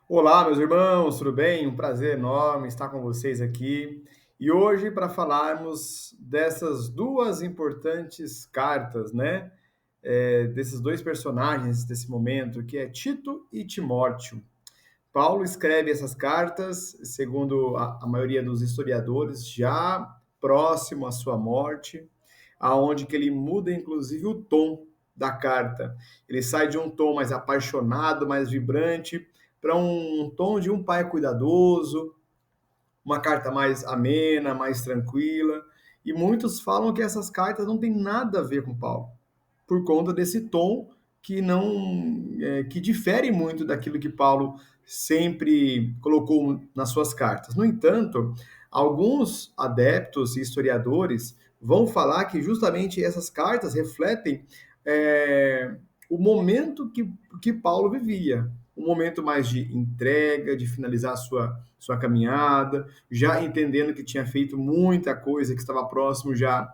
Olá, meus irmãos, tudo bem? Um prazer enorme estar com vocês aqui. E hoje, para falarmos dessas duas importantes cartas, né? Desses dois personagens desse momento, que é Tito e Timóteo. Paulo escreve essas cartas, segundo a maioria dos historiadores, já próximo à sua morte, aonde que ele muda inclusive o tom da carta. Ele sai de um tom mais apaixonado, mais vibrante, para um tom de um pai cuidadoso, uma carta mais amena, mais tranquila. E muitos falam que essas cartas não têm nada a ver com Paulo, por conta desse tom que não que difere muito daquilo que Paulo sempre colocou nas suas cartas. No entanto, alguns adeptos e historiadores vão falar que justamente essas cartas refletem é, o momento que Paulo vivia, um momento mais de entrega, de finalizar a sua caminhada, já entendendo que tinha feito muita coisa, que estava próximo já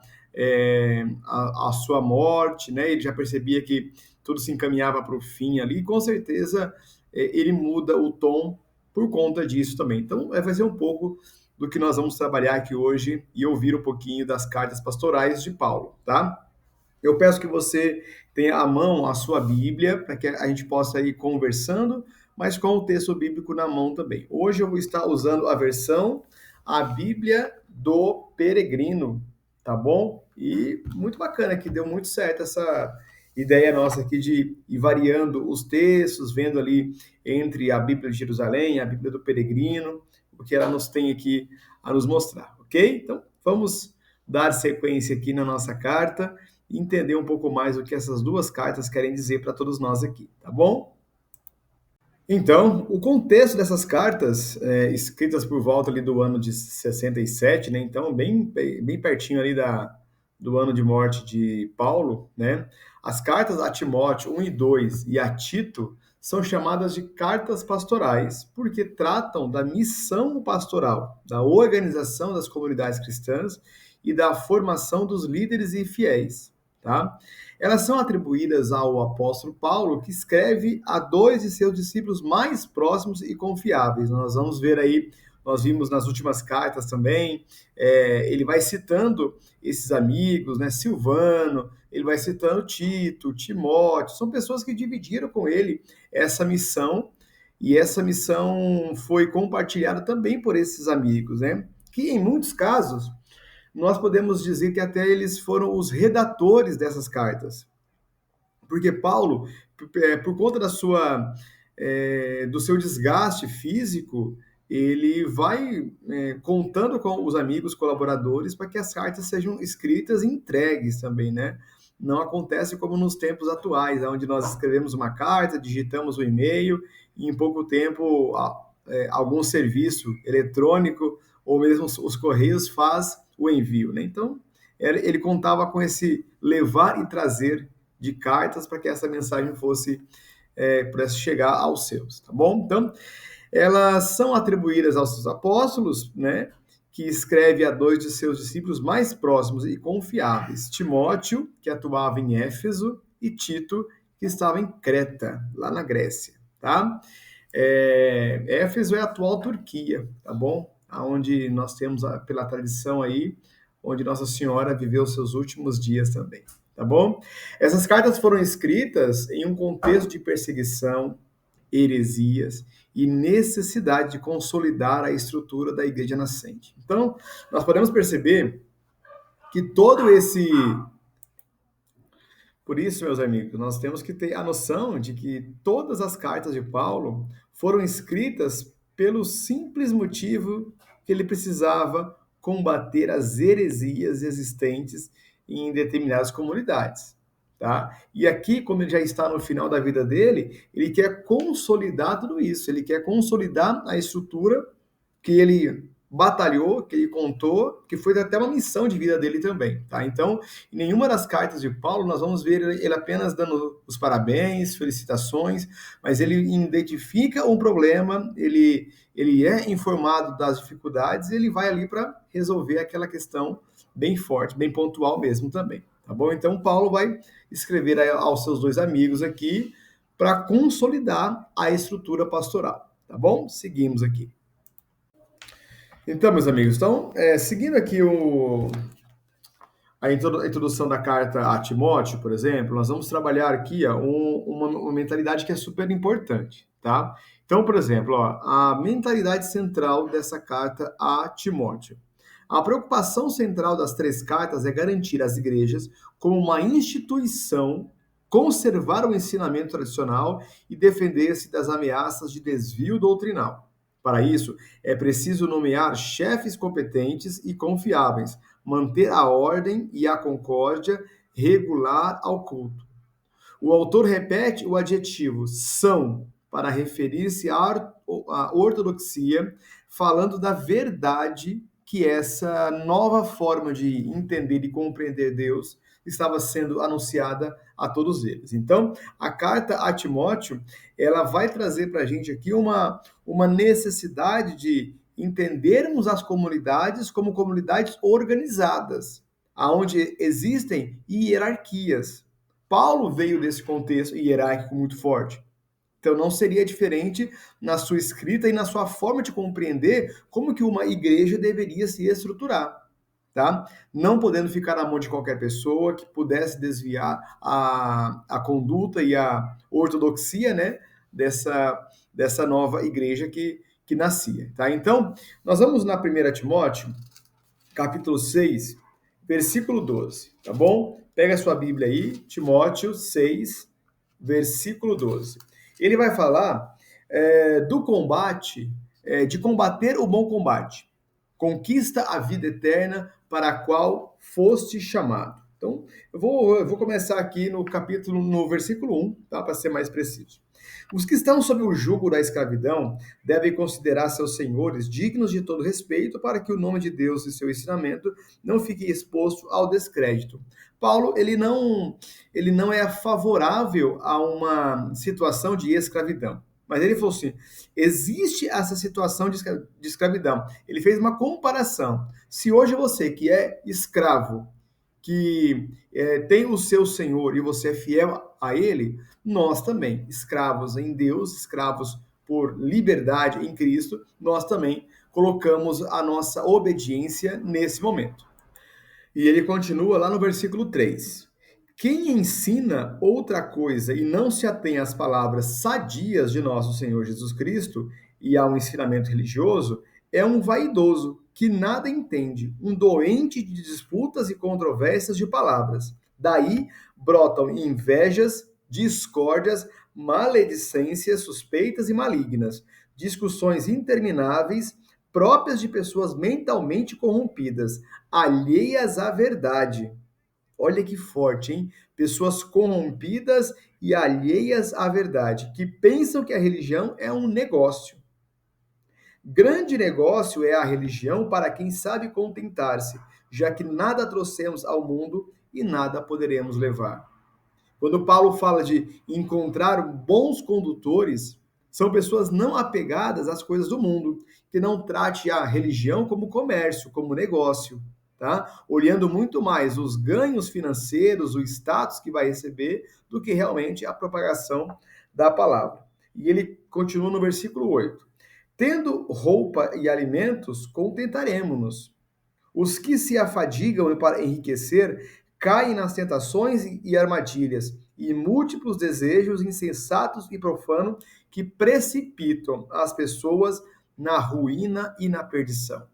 a sua morte, né? Ele já percebia que tudo se encaminhava para o fim ali, e com certeza ele muda o tom por conta disso também. Então, vai ser um pouco do que nós vamos trabalhar aqui hoje e ouvir um pouquinho das cartas pastorais de Paulo, tá? Eu peço que você tenha à mão a sua Bíblia, para que a gente possa ir conversando, mas com o texto bíblico na mão também. Hoje eu vou estar usando a Bíblia do Peregrino, tá bom? E muito bacana, que deu muito certo essa ideia nossa aqui de ir variando os textos, vendo ali entre a Bíblia de Jerusalém e a Bíblia do Peregrino, o que ela nos tem aqui a nos mostrar, ok? Então, vamos dar sequência aqui na nossa carta e entender um pouco mais o que essas duas cartas querem dizer para todos nós aqui, tá bom? Então, o contexto dessas cartas, escritas por volta ali do ano de 67, né? Então, bem pertinho ali do ano de morte de Paulo, né? As cartas a Timóteo 1 e 2 e a Tito são chamadas de cartas pastorais, porque tratam da missão pastoral, da organização das comunidades cristãs e da formação dos líderes e fiéis, tá? Elas são atribuídas ao apóstolo Paulo, que escreve a dois de seus discípulos mais próximos e confiáveis. Nós vamos ver aí, nós vimos nas últimas cartas também, ele vai citando esses amigos, né? Silvano, ele vai citando Tito, Timóteo, são pessoas que dividiram com ele essa missão, e essa missão foi compartilhada também por esses amigos, né? Que em muitos casos nós podemos dizer que até eles foram os redatores dessas cartas. Porque Paulo, por conta do seu desgaste físico, ele vai contando com os amigos colaboradores para que as cartas sejam escritas e entregues também, né? Não acontece como nos tempos atuais, onde nós escrevemos uma carta, digitamos o e-mail e em pouco tempo algum serviço eletrônico ou mesmo os correios faz o envio, né? Então, ele contava com esse levar e trazer de cartas para que essa mensagem pudesse chegar aos seus, tá bom? Então, elas são atribuídas aos seus apóstolos, né? Que escreve a dois de seus discípulos mais próximos e confiáveis: Timóteo, que atuava em Éfeso, e Tito, que estava em Creta, lá na Grécia, tá? Éfeso é a atual Turquia, tá bom? Onde nós temos, pela tradição aí, onde Nossa Senhora viveu seus últimos dias também, tá bom? Essas cartas foram escritas em um contexto de perseguição, heresias e necessidade de consolidar a estrutura da igreja nascente. Então, nós podemos perceber que todo esse por isso, meus amigos, nós temos que ter a noção de que todas as cartas de Paulo foram escritas pelo simples motivo que ele precisava combater as heresias existentes em determinadas comunidades, tá? E aqui, como ele já está no final da vida dele, ele quer consolidar tudo isso, ele quer consolidar a estrutura que ele batalhou, que ele contou, que foi até uma missão de vida dele também, tá? Então, em nenhuma das cartas de Paulo nós vamos ver ele apenas dando os parabéns, felicitações, mas ele identifica um problema, ele é informado das dificuldades e ele vai ali para resolver aquela questão bem forte, bem pontual mesmo também, tá bom? Então, Paulo vai escrever aos seus dois amigos aqui para consolidar a estrutura pastoral. tá bom? Seguimos aqui. Então, meus amigos, seguindo aqui a introdução da carta a Timóteo, por exemplo, nós vamos trabalhar aqui ó, uma mentalidade que é super importante, tá? Então, por exemplo, ó, a mentalidade central dessa carta a Timóteo. A preocupação central das três cartas é garantir às igrejas, como uma instituição, conservar o ensinamento tradicional e defender-se das ameaças de desvio doutrinal. Para isso, é preciso nomear chefes competentes e confiáveis, manter a ordem e a concórdia, regular ao culto. O autor repete o adjetivo são para referir-se à ortodoxia, falando da verdade que essa nova forma de entender e compreender Deus estava sendo anunciada a todos eles. Então, a carta a Timóteo, ela vai trazer para a gente aqui uma necessidade de entendermos as comunidades como comunidades organizadas, aonde existem hierarquias. Paulo veio desse contexto hierárquico muito forte. Então não seria diferente na sua escrita e na sua forma de compreender como que uma igreja deveria se estruturar, tá? Não podendo ficar na mão de qualquer pessoa que pudesse desviar a conduta e a ortodoxia, né, dessa nova igreja que nascia, tá? Então, nós vamos na 1 Timóteo, capítulo 6, versículo 12, tá bom? Pega a sua Bíblia aí, Timóteo 6, versículo 12. Ele vai falar do combate, de combater o bom combate. Conquista a vida eterna para a qual foste chamado. Então, eu vou começar aqui no versículo 1, tá? Para ser mais preciso. Os que estão sob o jugo da escravidão devem considerar seus senhores dignos de todo respeito para que o nome de Deus e seu ensinamento não fiquem exposto ao descrédito. Paulo, ele não é favorável a uma situação de escravidão. Mas ele falou assim: existe essa situação de escravidão. Ele fez uma comparação. Se hoje você que é escravo, que tem o seu senhor e você é fiel a ele, nós também, escravos em Deus, escravos por liberdade em Cristo, nós também colocamos a nossa obediência nesse momento. E ele continua lá no versículo 3. Quem ensina outra coisa e não se atém às palavras sadias de nosso Senhor Jesus Cristo e ao ensinamento religioso é um vaidoso que nada entende, um doente de disputas e controvérsias de palavras. Daí brotam invejas, discórdias, maledicências, suspeitas e malignas, discussões intermináveis próprias de pessoas mentalmente corrompidas, alheias à verdade. Olha que forte, hein? Pessoas corrompidas e alheias à verdade, que pensam que a religião é um negócio. Grande negócio é a religião para quem sabe contentar-se, já que nada trouxemos ao mundo e nada poderemos levar. Quando Paulo fala de encontrar bons condutores, são pessoas não apegadas às coisas do mundo, que não trate a religião como comércio, como negócio, tá? Olhando muito mais os ganhos financeiros, o status que vai receber, do que realmente a propagação da palavra. E ele continua no versículo 8. Tendo roupa e alimentos, contentaremos-nos. Os que se afadigam para enriquecer caem nas tentações e armadilhas e múltiplos desejos insensatos e profanos que precipitam as pessoas na ruína e na perdição.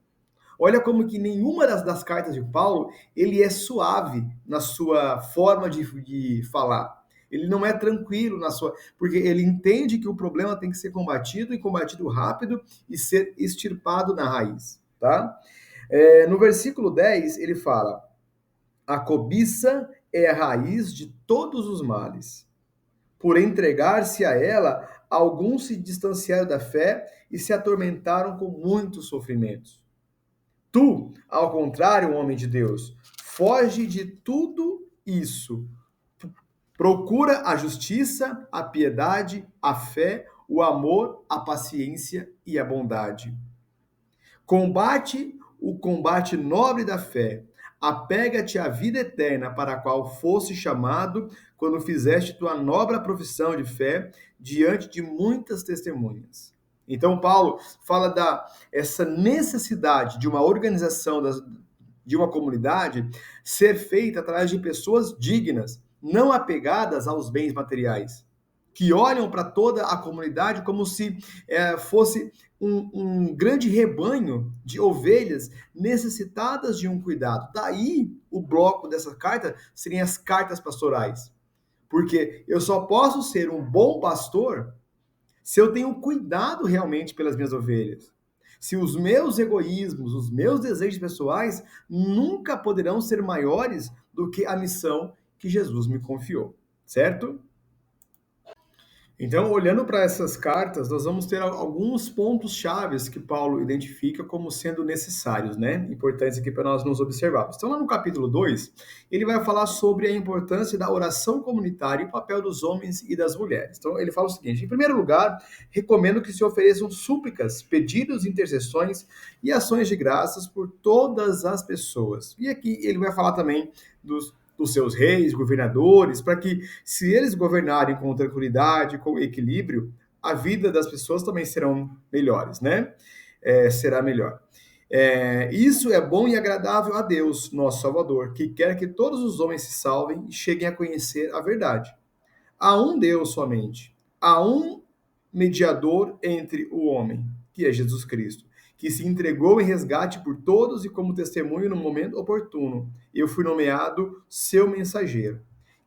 Olha como que nenhuma das cartas de Paulo ele é suave na sua forma de falar. Ele não é tranquilo na sua, porque ele entende que o problema tem que ser combatido e combatido rápido e ser extirpado na raiz, tá? No versículo 10, ele fala: a cobiça é a raiz de todos os males. Por entregar-se a ela, alguns se distanciaram da fé e se atormentaram com muitos sofrimentos. Tu, ao contrário, homem de Deus, foge de tudo isso. Procura a justiça, a piedade, a fé, o amor, a paciência e a bondade. Combate o combate nobre da fé. Apega-te à vida eterna para a qual fosse chamado quando fizeste tua nobre profissão de fé diante de muitas testemunhas. Então, Paulo fala essa necessidade de uma organização de uma comunidade ser feita através de pessoas dignas, não apegadas aos bens materiais, que olham para toda a comunidade como se fosse um grande rebanho de ovelhas necessitadas de um cuidado. Daí, o bloco dessa carta seriam as cartas pastorais. Porque eu só posso ser um bom pastor se eu tenho cuidado realmente pelas minhas ovelhas. Se os meus egoísmos, os meus desejos pessoais nunca poderão ser maiores do que a missão que Jesus me confiou, certo? Então, olhando para essas cartas, nós vamos ter alguns pontos chaves que Paulo identifica como sendo necessários, né? Importantes aqui para nós nos observarmos. Então, lá no capítulo 2, ele vai falar sobre a importância da oração comunitária e o papel dos homens e das mulheres. Então, ele fala o seguinte: em primeiro lugar, recomendo que se ofereçam súplicas, pedidos, intercessões e ações de graças por todas as pessoas. E aqui ele vai falar também dos seus reis, governadores, para que, se eles governarem com tranquilidade, com equilíbrio, a vida das pessoas também serão melhores, né? Será melhor. Isso é bom e agradável a Deus, nosso Salvador, que quer que todos os homens se salvem e cheguem a conhecer a verdade. Há um Deus somente, há um mediador entre o homem, que é Jesus Cristo, que se entregou em resgate por todos e como testemunho no momento oportuno. Eu fui nomeado seu mensageiro.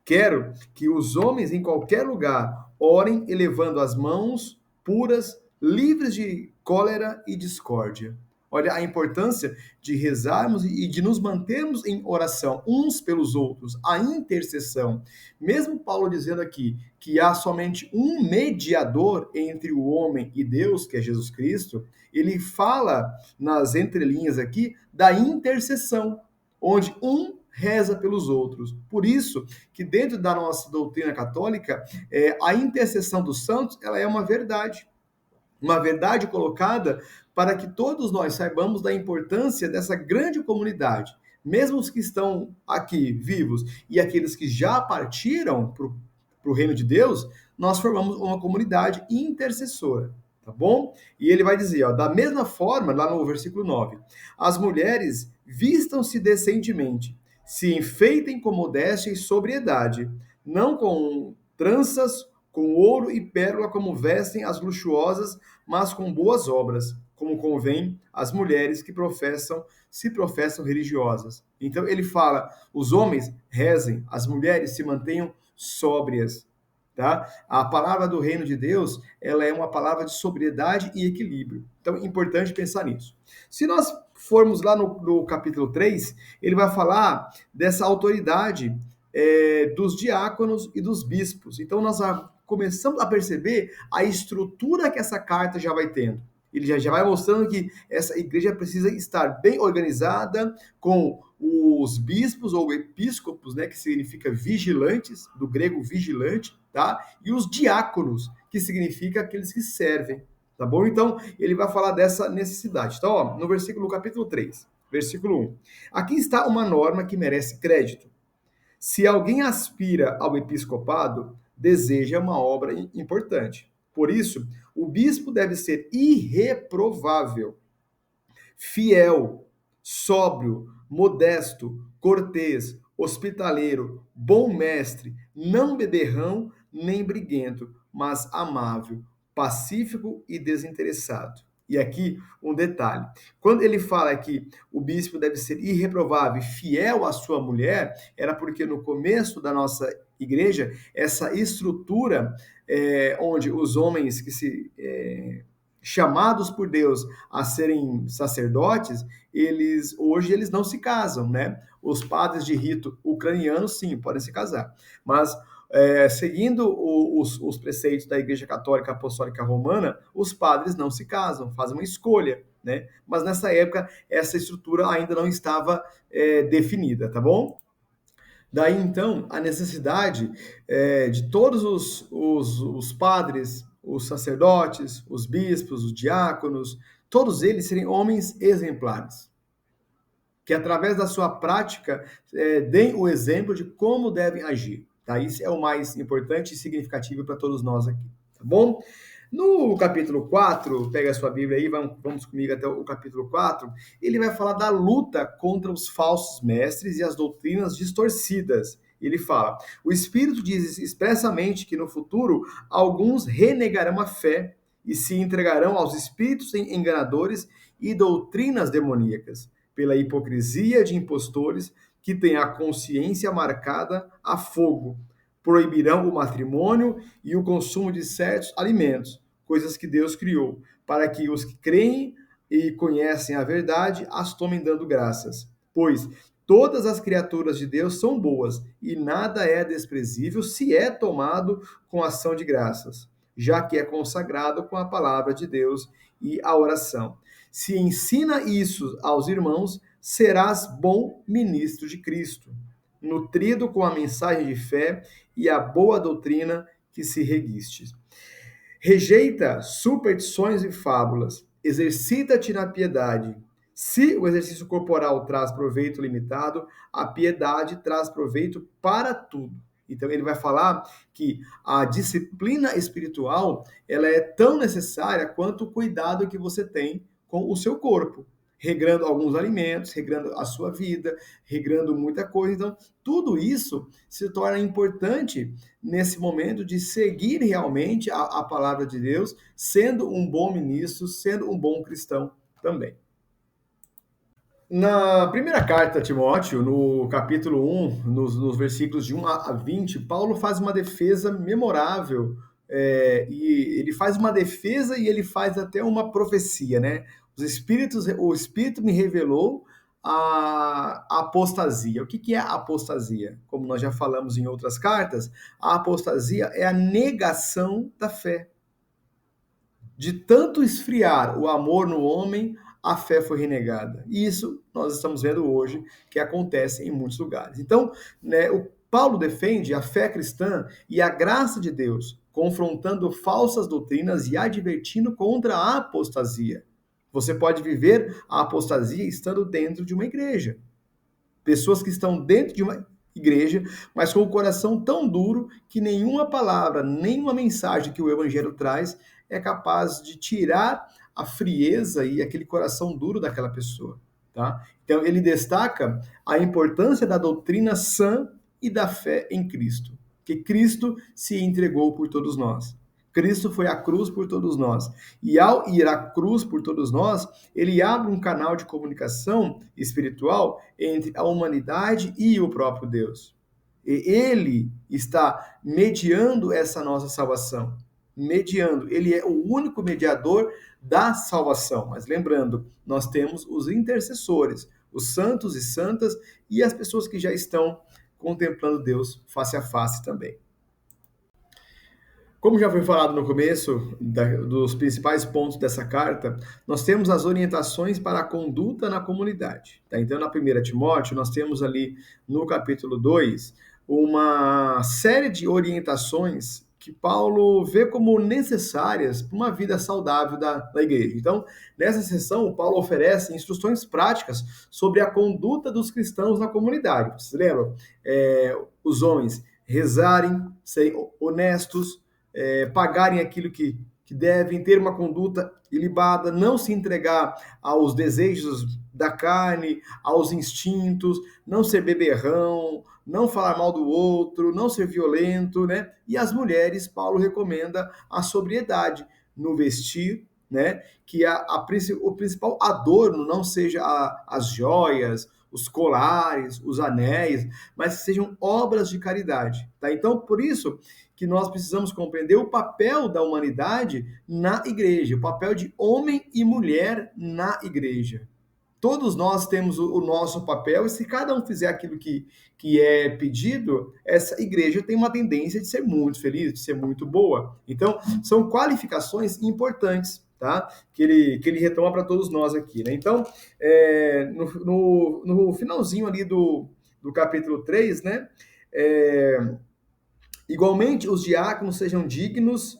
Quero que os homens em qualquer lugar orem elevando as mãos puras, livres de cólera e discórdia. Olha a importância de rezarmos e de nos mantermos em oração uns pelos outros, a intercessão. Mesmo Paulo dizendo aqui que há somente um mediador entre o homem e Deus, que é Jesus Cristo, ele fala nas entrelinhas aqui da intercessão, onde um reza pelos outros. Por isso que dentro da nossa doutrina católica, a intercessão dos santos, ela é uma verdade colocada para que todos nós saibamos da importância dessa grande comunidade. Mesmo os que estão aqui vivos e aqueles que já partiram para o reino de Deus, nós formamos uma comunidade intercessora, tá bom? E ele vai dizer, ó, da mesma forma, lá no versículo 9, as mulheres vistam-se decentemente, se enfeitem com modéstia e sobriedade, não com tranças, com ouro e pérola como vestem as luxuosas, mas com boas obras, como convém às mulheres que se professam religiosas. Então ele fala: os homens rezem, as mulheres se mantenham sóbrias, tá? A palavra do reino de Deus, ela é uma palavra de sobriedade e equilíbrio. Então é importante pensar nisso. Se nós formos lá no capítulo 3, ele vai falar dessa autoridade dos diáconos e dos bispos. Então nós começamos a perceber a estrutura que essa carta já vai tendo. Ele já vai mostrando que essa igreja precisa estar bem organizada, com os bispos ou episcopos, né, que significa vigilantes, do grego vigilante, tá? E os diáconos, que significa aqueles que servem, tá bom? Então, ele vai falar dessa necessidade. Então, ó, no capítulo 3, versículo 1. Aqui está uma norma que merece crédito. Se alguém aspira ao episcopado, deseja uma obra importante. Por isso, o bispo deve ser irreprovável, fiel, sóbrio, modesto, cortês, hospitaleiro, bom mestre, não beberrão nem briguento, mas amável, pacífico e desinteressado. E aqui um detalhe: quando ele fala que o bispo deve ser irreprovável e fiel à sua mulher, era porque no começo da nossa igreja, essa estrutura onde os homens que se chamados por Deus a serem sacerdotes, hoje eles não se casam, né? Os padres de rito ucraniano, sim, podem se casar, mas seguindo os preceitos da Igreja Católica Apostólica Romana, os padres não se casam, fazem uma escolha, né? Mas nessa época, essa estrutura ainda não estava definida, tá bom? Daí, então, a necessidade de todos os padres, os sacerdotes, os bispos, os diáconos, todos eles serem homens exemplares, que através da sua prática deem o exemplo de como devem agir. Tá? Isso é o mais importante e significativo para todos nós aqui, tá bom? No capítulo 4, pega a sua Bíblia aí, vamos comigo até o capítulo 4, ele vai falar da luta contra os falsos mestres e as doutrinas distorcidas. Ele fala: o Espírito diz expressamente que no futuro alguns renegarão a fé e se entregarão aos espíritos enganadores e doutrinas demoníacas, pela hipocrisia de impostores que têm a consciência marcada a fogo. Proibirão o matrimônio e o consumo de certos alimentos, coisas que Deus criou, para que os que creem e conhecem a verdade as tomem dando graças. Pois todas as criaturas de Deus são boas e nada é desprezível se é tomado com ação de graças, já que é consagrado com a palavra de Deus e a oração. Se ensina isso aos irmãos, serás bom ministro de Cristo, nutrido com a mensagem de fé e a boa doutrina que se reguiste. Rejeita superstições e fábulas, exercita-te na piedade. Se o exercício corporal traz proveito limitado, a piedade traz proveito para tudo. Então ele vai falar que a disciplina espiritual, ela é tão necessária quanto o cuidado que você tem com o seu corpo, regrando alguns alimentos, regrando a sua vida, regrando muita coisa. Então, tudo isso se torna importante nesse momento de seguir realmente a palavra de Deus, sendo um bom ministro, sendo um bom cristão também. Na primeira carta a Timóteo, no capítulo 1, nos versículos de 1 a 20, Paulo faz uma defesa memorável, e ele faz uma defesa e ele faz até uma profecia, né? O Espírito me revelou a apostasia. O que é a apostasia? Como nós já falamos em outras cartas, a apostasia é a negação da fé. De tanto esfriar o amor no homem, a fé foi renegada. E isso nós estamos vendo hoje que acontece em muitos lugares. Então, né, o Paulo defende a fé cristã e a graça de Deus, confrontando falsas doutrinas e advertindo contra a apostasia. Você pode viver a apostasia estando dentro de uma igreja. Pessoas que estão dentro de uma igreja, mas com o coração tão duro que nenhuma palavra, nenhuma mensagem que o evangelho traz é capaz de tirar a frieza e aquele coração duro daquela pessoa, tá? Então ele destaca a importância da doutrina sã e da fé em Cristo, que Cristo se entregou por todos nós. Cristo foi à cruz por todos nós. E ao ir à cruz por todos nós, ele abre um canal de comunicação espiritual entre a humanidade e o próprio Deus. E ele está mediando essa nossa salvação. Mediando. Ele é o único mediador da salvação. Mas lembrando, nós temos os intercessores, os santos e santas e as pessoas que já estão contemplando Deus face a face também. Como já foi falado no começo dos principais pontos dessa carta, nós temos as orientações para a conduta na comunidade. Tá? Então, na 1 Timóteo, nós temos ali no capítulo 2 uma série de orientações que Paulo vê como necessárias para uma vida saudável da igreja. Então, nessa sessão, Paulo oferece instruções práticas sobre a conduta dos cristãos na comunidade. Vocês lembram? Os homens rezarem, serem honestos, pagarem aquilo que devem, ter uma conduta ilibada, não se entregar aos desejos da carne, aos instintos, não ser beberrão, não falar mal do outro, não ser violento, né? E as mulheres, Paulo recomenda a sobriedade no vestir, né? Que o principal adorno não seja as joias, os colares, os anéis, mas que sejam obras de caridade, tá? Então, por isso que nós precisamos compreender o papel da humanidade na igreja, o papel de homem e mulher na igreja. Todos nós temos o nosso papel, e se cada um fizer aquilo que é pedido, essa igreja tem uma tendência de ser muito feliz, de ser muito boa. Então, são qualificações importantes, tá? Que ele retoma para todos nós aqui, né? Então, no finalzinho ali do capítulo 3, né? Igualmente, os diáconos sejam dignos,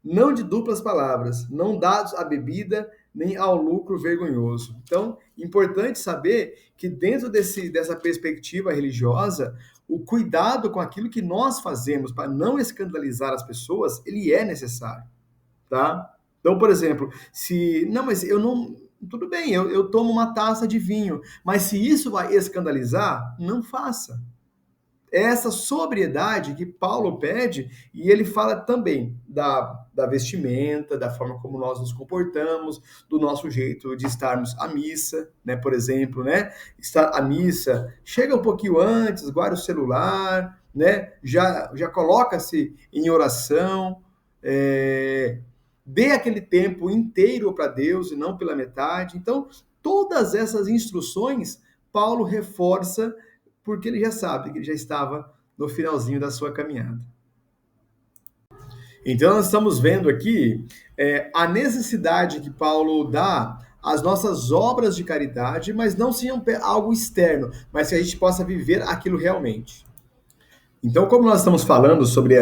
não de duplas palavras, não dados à bebida, nem ao lucro vergonhoso. Então, importante saber que dentro dessa perspectiva religiosa, o cuidado com aquilo que nós fazemos para não escandalizar as pessoas, ele é necessário, tá? Então, por exemplo, se... Não, mas eu não... Tudo bem, eu tomo uma taça de vinho, mas se isso vai escandalizar, não faça. É essa sobriedade que Paulo pede, e ele fala também da vestimenta, da forma como nós nos comportamos, do nosso jeito de estarmos à missa, né? Por exemplo, né? Estar à missa, chega um pouquinho antes, guarda o celular, né? Já coloca-se em oração, dê aquele tempo inteiro para Deus e não pela metade. Então, todas essas instruções, Paulo reforça porque ele já sabe que ele já estava no finalzinho da sua caminhada. Então, nós estamos vendo aqui a necessidade que Paulo dá às nossas obras de caridade, mas não sejam algo externo, mas que a gente possa viver aquilo realmente. Então, como nós estamos falando sobre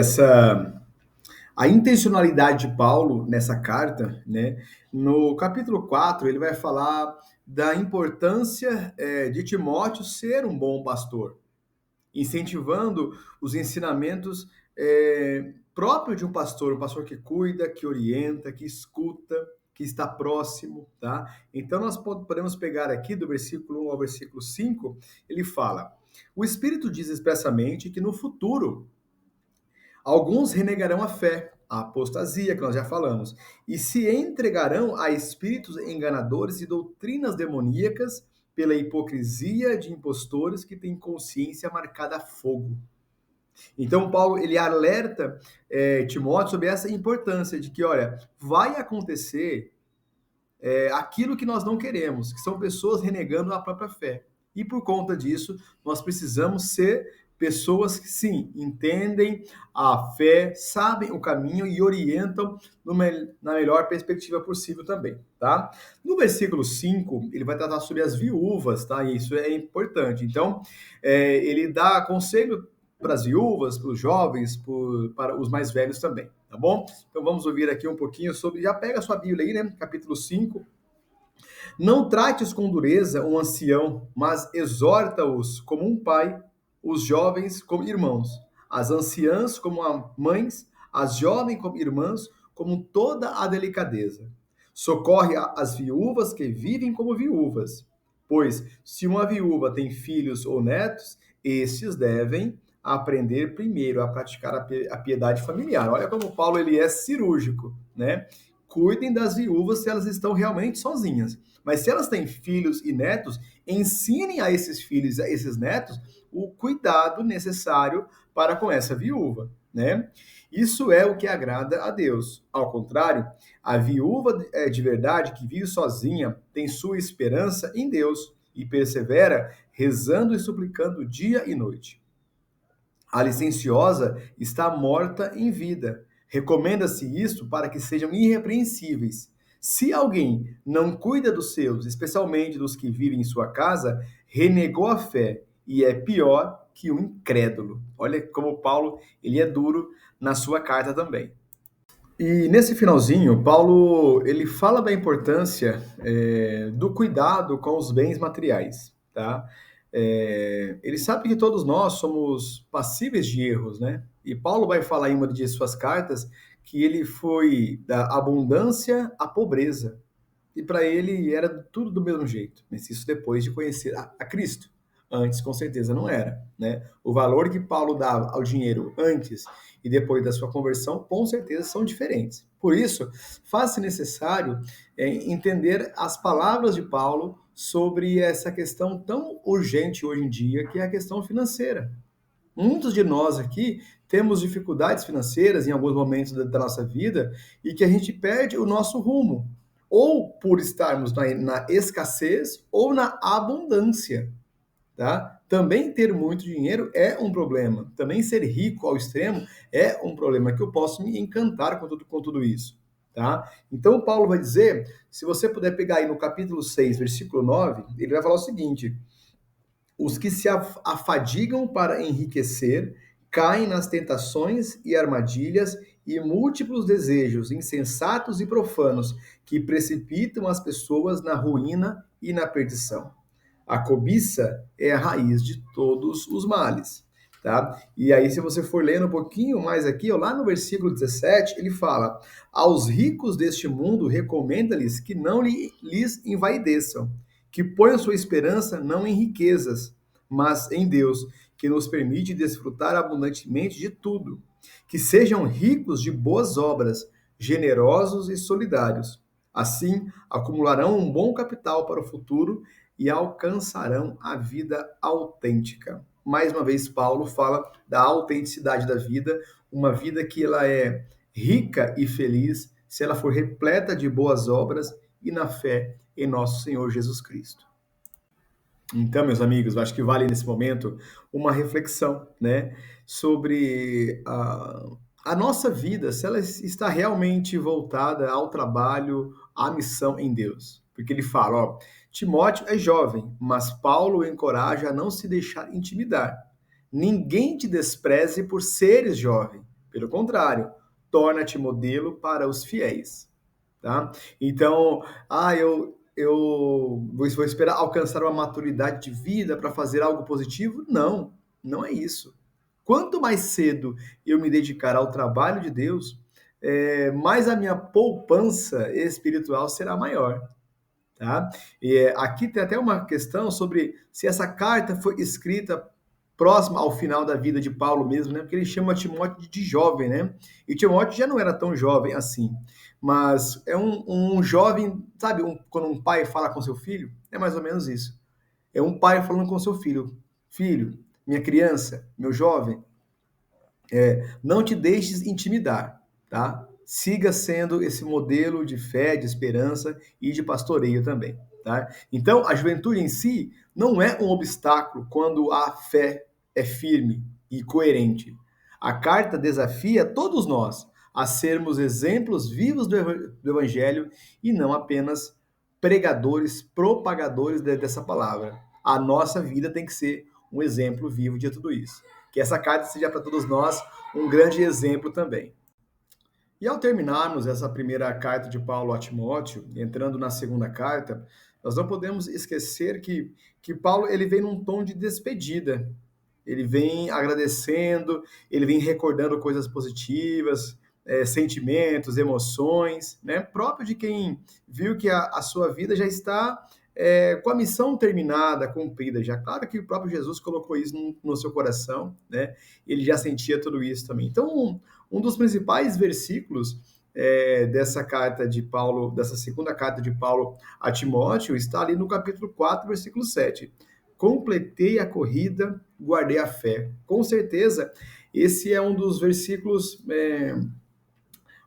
a intencionalidade de Paulo nessa carta, né? No capítulo 4, ele vai falar da importância de Timóteo ser um bom pastor, incentivando os ensinamentos próprios de um pastor que cuida, que orienta, que escuta, que está próximo, tá? Então nós podemos pegar aqui do versículo 1 ao versículo 5, ele fala: o Espírito diz expressamente que no futuro alguns renegarão a fé, a apostasia, que nós já falamos, e se entregarão a espíritos enganadores e doutrinas demoníacas pela hipocrisia de impostores que têm consciência marcada a fogo. Então, Paulo, ele alerta Timóteo sobre essa importância de que, olha, vai acontecer aquilo que nós não queremos, que são pessoas renegando a própria fé. E por conta disso, nós precisamos ser pessoas que, sim, entendem a fé, sabem o caminho e orientam na melhor perspectiva possível também, tá? No versículo 5, ele vai tratar sobre as viúvas, tá? E isso é importante. Então, ele dá conselho para as viúvas, para os jovens, para os mais velhos também, tá bom? Então vamos ouvir aqui um pouquinho sobre... Já pega a sua Bíblia aí, né? Capítulo 5. Não trates com dureza um ancião, mas exorta-os como um pai, os jovens como irmãos, as anciãs como mães, as jovens como irmãs, como toda a delicadeza. Socorre as viúvas que vivem como viúvas, pois se uma viúva tem filhos ou netos, estes devem aprender primeiro a praticar a piedade familiar. Olha como Paulo ele é cirúrgico, né? Cuidem das viúvas se elas estão realmente sozinhas. Mas se elas têm filhos e netos, ensinem a esses filhos e a esses netos o cuidado necessário para com essa viúva, né? Isso é o que agrada a Deus. Ao contrário, a viúva de verdade que vive sozinha tem sua esperança em Deus e persevera rezando e suplicando dia e noite. A licenciosa está morta em vida. Recomenda-se isto para que sejam irrepreensíveis. Se alguém não cuida dos seus, especialmente dos que vivem em sua casa, renegou a fé e é pior que um incrédulo. Olha como Paulo ele é duro na sua carta também. E nesse finalzinho, Paulo ele fala da importância do cuidado com os bens materiais, tá? Ele sabe que todos nós somos passíveis de erros, né? E Paulo vai falar em uma de suas cartas que ele foi da abundância à pobreza. E para ele era tudo do mesmo jeito, mas isso depois de conhecer a Cristo. Antes, com certeza, não era, né? O valor que Paulo dava ao dinheiro antes e depois da sua conversão, com certeza, são diferentes. Por isso, faz-se necessário entender as palavras de Paulo sobre essa questão tão urgente hoje em dia, que é a questão financeira. Muitos de nós aqui temos dificuldades financeiras em alguns momentos da nossa vida e que a gente perde o nosso rumo, ou por estarmos na escassez ou na abundância, tá? Também ter muito dinheiro é um problema. Também ser rico ao extremo é um problema que eu posso me encantar com tudo isso, tá? Então Paulo vai dizer, se você puder pegar aí no capítulo 6, versículo 9, ele vai falar o seguinte: os que se afadigam para enriquecer caem nas tentações e armadilhas e múltiplos desejos insensatos e profanos que precipitam as pessoas na ruína e na perdição. A cobiça é a raiz de todos os males, tá? E aí, se você for lendo um pouquinho mais aqui, ó, lá no versículo 17, ele fala: aos ricos deste mundo recomenda-lhes que não lhes envaideçam, que ponham sua esperança não em riquezas, mas em Deus, que nos permite desfrutar abundantemente de tudo. Que sejam ricos de boas obras, generosos e solidários. Assim, acumularão um bom capital para o futuro e alcançarão a vida autêntica. Mais uma vez, Paulo fala da autenticidade da vida, uma vida que ela é rica e feliz se ela for repleta de boas obras e na fé em nosso Senhor Jesus Cristo. Então, meus amigos, eu acho que vale nesse momento uma reflexão, né, sobre a nossa vida, se ela está realmente voltada ao trabalho, à missão em Deus. Porque ele fala, ó, Timóteo é jovem, mas Paulo o encoraja a não se deixar intimidar. Ninguém te despreze por seres jovem. Pelo contrário, torna-te modelo para os fiéis, tá? Então, eu vou esperar alcançar uma maturidade de vida para fazer algo positivo? Não, não é isso. Quanto mais cedo eu me dedicar ao trabalho de Deus, mais a minha poupança espiritual será maior. Tá? E aqui tem até uma questão sobre se essa carta foi escrita próxima ao final da vida de Paulo mesmo, né? Porque ele chama Timóteo de jovem, né? E Timóteo já não era tão jovem assim, mas é um jovem, sabe? Quando um pai fala com seu filho, é mais ou menos isso. É um pai falando com seu filho: filho, minha criança, meu jovem, não te deixes intimidar, tá? Siga sendo esse modelo de fé, de esperança e de pastoreio também, tá? Então, a juventude em si não é um obstáculo quando a fé é firme e coerente. A carta desafia todos nós a sermos exemplos vivos do evangelho e não apenas pregadores, propagadores dessa palavra. A nossa vida tem que ser um exemplo vivo de tudo isso. Que essa carta seja para todos nós um grande exemplo também. E ao terminarmos essa primeira carta de Paulo a Timóteo, entrando na segunda carta, nós não podemos esquecer que Paulo ele vem num tom de despedida. Ele vem agradecendo, ele vem recordando coisas positivas, sentimentos, emoções, né? Próprio de quem viu que a sua vida já está com a missão terminada, cumprida. Já claro que o próprio Jesus colocou isso no seu coração, né? Ele já sentia tudo isso também. Então, um dos principais versículos dessa carta de Paulo, dessa segunda carta de Paulo a Timóteo, está ali no capítulo 4, versículo 7. Completei a corrida, guardei a fé. Com certeza, esse é um dos versículos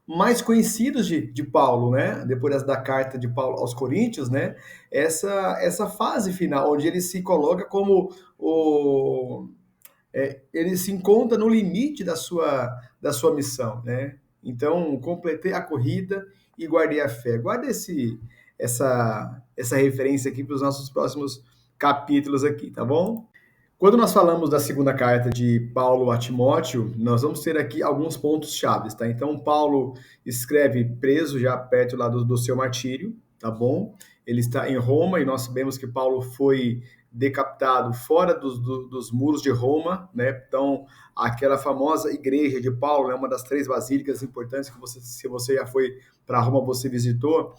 mais conhecidos de Paulo, né? Depois da carta de Paulo aos Coríntios, né? Essa fase final, onde ele se coloca como ele se encontra no limite da sua missão, né? Então, completei a corrida e guardei a fé. Guarda essa referência aqui para os nossos próximos capítulos aqui, tá bom? Quando nós falamos da segunda carta de Paulo a Timóteo, nós vamos ter aqui alguns pontos chaves, tá? Então, Paulo escreve preso já perto lá do seu martírio, tá bom? Ele está em Roma e nós sabemos que Paulo foi decapitado fora dos muros de Roma, né? Então, aquela famosa igreja de Paulo é uma das 3 basílicas importantes que se você já foi para Roma, você visitou.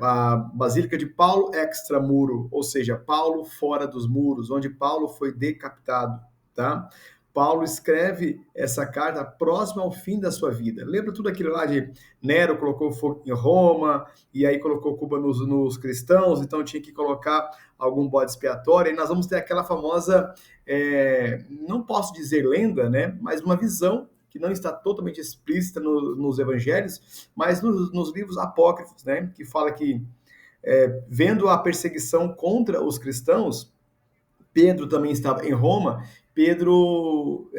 A Basílica de Paulo extramuro, ou seja, Paulo fora dos muros, onde Paulo foi decapitado, tá? Paulo escreve essa carta próxima ao fim da sua vida. Lembra tudo aquilo lá de Nero colocou fogo em Roma, e aí colocou culpa nos cristãos, então tinha que colocar algum bode expiatório, e nós vamos ter aquela famosa, não posso dizer lenda, né, mas uma visão que não está totalmente explícita nos evangelhos, mas nos livros apócrifos, né, que fala que, vendo a perseguição contra os cristãos, Pedro também estava em Roma, Pedro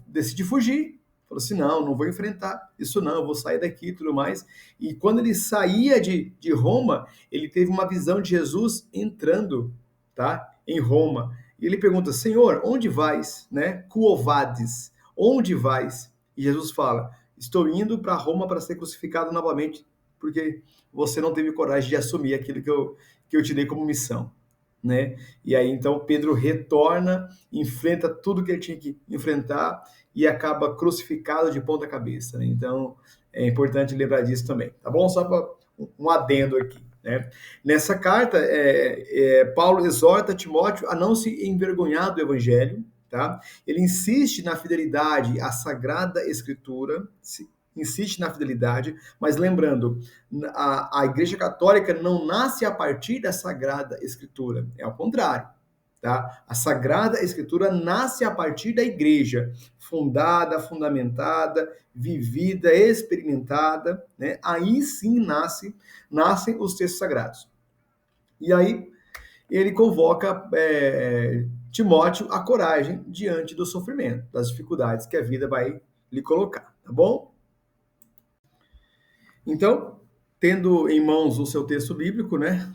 decide fugir, falou assim, não vou enfrentar isso não, eu vou sair daqui e tudo mais, e quando ele saía de Roma, ele teve uma visão de Jesus entrando, tá, em Roma, e ele pergunta, Senhor, onde vais, né, Quo vadis? Onde vais? E Jesus fala, estou indo para Roma para ser crucificado novamente, porque você não teve coragem de assumir aquilo que eu te dei como missão, né? E aí então Pedro retorna, enfrenta tudo que ele tinha que enfrentar e acaba crucificado de ponta cabeça, né? Então é importante lembrar disso também, tá bom? Só para um adendo aqui, né? Nessa carta, Paulo exorta Timóteo a não se envergonhar do evangelho, tá? Ele insiste na fidelidade à Sagrada Escritura, insiste na fidelidade, mas lembrando, a Igreja Católica não nasce a partir da Sagrada Escritura, é ao contrário. Tá? A Sagrada Escritura nasce a partir da Igreja, fundada, fundamentada, vivida, experimentada, né? Aí sim nascem os textos sagrados. E aí ele convoca Timóteo a coragem diante do sofrimento, das dificuldades que a vida vai lhe colocar, tá bom? Então, tendo em mãos o seu texto bíblico, né?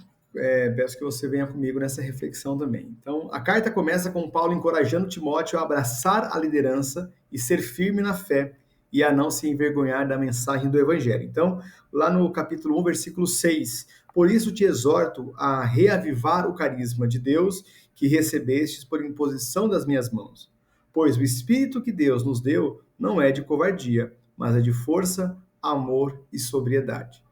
Peço que você venha comigo nessa reflexão também. Então, a carta começa com Paulo encorajando Timóteo a abraçar a liderança e ser firme na fé e a não se envergonhar da mensagem do Evangelho. Então, lá no capítulo 1, versículo 6, por isso te exorto a reavivar o carisma de Deus que recebestes por imposição das minhas mãos. Pois o Espírito que Deus nos deu não é de covardia, mas é de força, amor e sobriedade.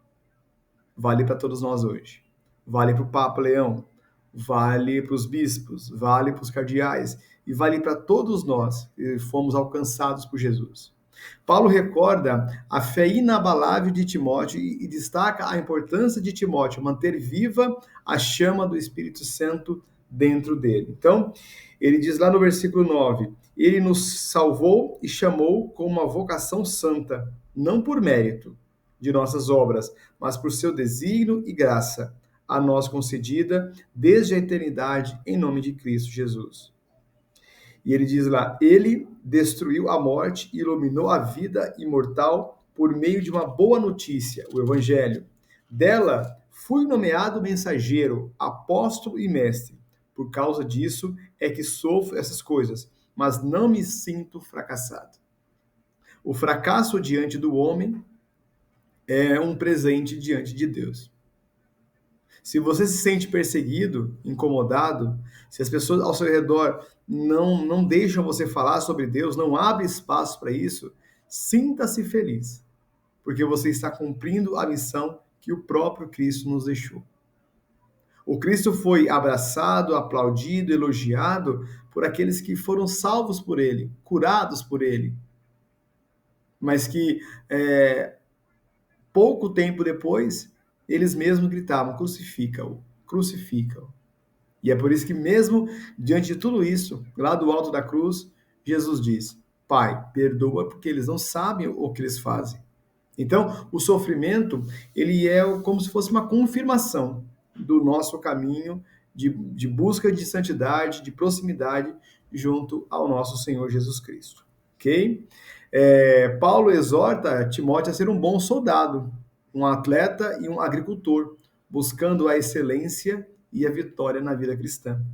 Vale para todos nós hoje. Vale para o Papa Leão, vale para os bispos, vale para os cardeais e vale para todos nós que fomos alcançados por Jesus. Paulo recorda a fé inabalável de Timóteo e destaca a importância de Timóteo manter viva a chama do Espírito Santo dentro dele. Então, ele diz lá no versículo 9: ele nos salvou e chamou com uma vocação santa, não por mérito de nossas obras, mas por seu desígnio e graça, a nós concedida desde a eternidade em nome de Cristo Jesus. E ele diz lá: ele destruiu a morte e iluminou a vida imortal por meio de uma boa notícia, o Evangelho. Dela fui nomeado mensageiro, apóstolo e mestre. Por causa disso é que sofro essas coisas, mas não me sinto fracassado. O fracasso diante do homem é um presente diante de Deus. Se você se sente perseguido, incomodado, se as pessoas ao seu redor não deixam você falar sobre Deus, não abre espaço para isso, sinta-se feliz, porque você está cumprindo a missão que o próprio Cristo nos deixou. O Cristo foi abraçado, aplaudido, elogiado por aqueles que foram salvos por ele, curados por ele, mas que pouco tempo depois eles mesmos gritavam: crucifica-o, crucifica-o. E é por isso que, mesmo diante de tudo isso, lá do alto da cruz, Jesus diz: Pai, perdoa porque eles não sabem o que eles fazem. Então, o sofrimento, ele é como se fosse uma confirmação do nosso caminho de busca de santidade, de proximidade junto ao nosso Senhor Jesus Cristo. Ok? Paulo exorta Timóteo a ser um bom soldado, um atleta e um agricultor, buscando a excelência e a vitória na vida cristã.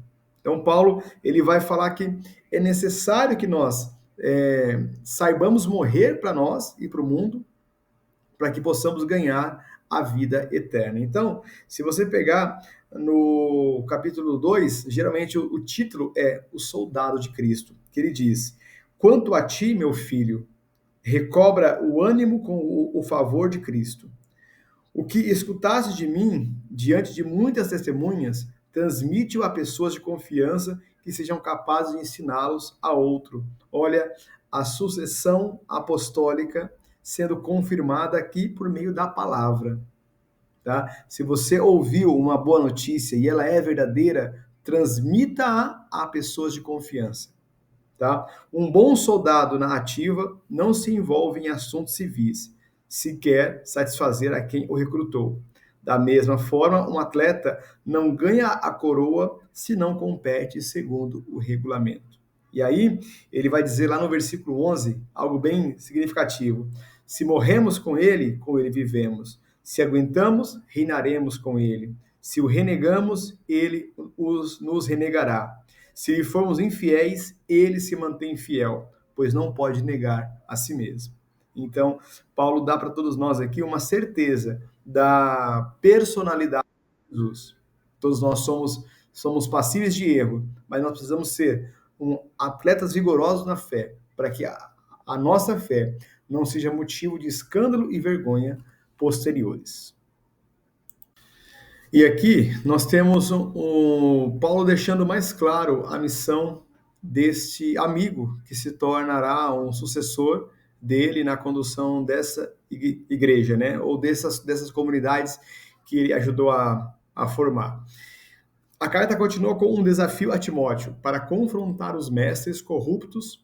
Então, Paulo ele vai falar que é necessário que nós saibamos morrer para nós e para o mundo, para que possamos ganhar a vida eterna. Então, se você pegar no capítulo 2, geralmente o título é O Soldado de Cristo, que ele diz: quanto a ti, meu filho, recobra o ânimo com o favor de Cristo. O que escutaste de mim, diante de muitas testemunhas, transmite-o a pessoas de confiança que sejam capazes de ensiná-los a outro. Olha, a sucessão apostólica sendo confirmada aqui por meio da palavra. Tá? Se você ouviu uma boa notícia e ela é verdadeira, transmita-a a pessoas de confiança. Tá? Um bom soldado na ativa não se envolve em assuntos civis, se quer satisfazer a quem o recrutou. Da mesma forma, um atleta não ganha a coroa se não compete segundo o regulamento. E aí, ele vai dizer lá no versículo 11, algo bem significativo: se morremos com ele vivemos. Se aguentamos, reinaremos com ele. Se o renegamos, ele nos renegará. Se formos infiéis, ele se mantém fiel, pois não pode negar a si mesmo. Então, Paulo dá para todos nós aqui uma certeza da personalidade de Jesus. Todos nós somos passíveis de erro, mas nós precisamos ser atletas vigorosos na fé, para que a nossa fé não seja motivo de escândalo e vergonha posteriores. E aqui nós temos o Paulo deixando mais claro a missão deste amigo que se tornará um sucessor dele na condução dessa igreja, né? Ou dessas comunidades que ele ajudou a formar. A carta continua com um desafio a Timóteo para confrontar os mestres corruptos